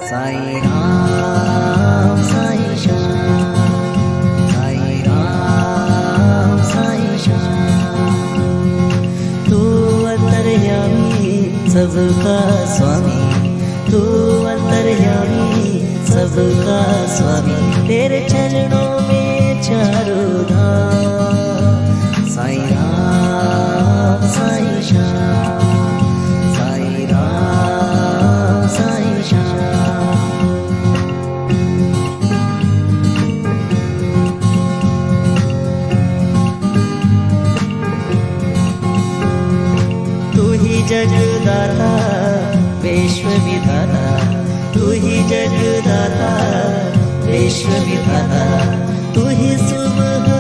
साई राम साई श्याम, साई राम साई श्याम। तू अंतर्यामी सबका स्वामी, तू अंतर्यामी सबका स्वामी, तेरे चरणों में चारों धाम। साई राम साई श्याम, साई राम साई श्याम। तू ही जगदाता विश्व विधाता, तू ही जगदाता विश्व विधाता, तू ही सुबह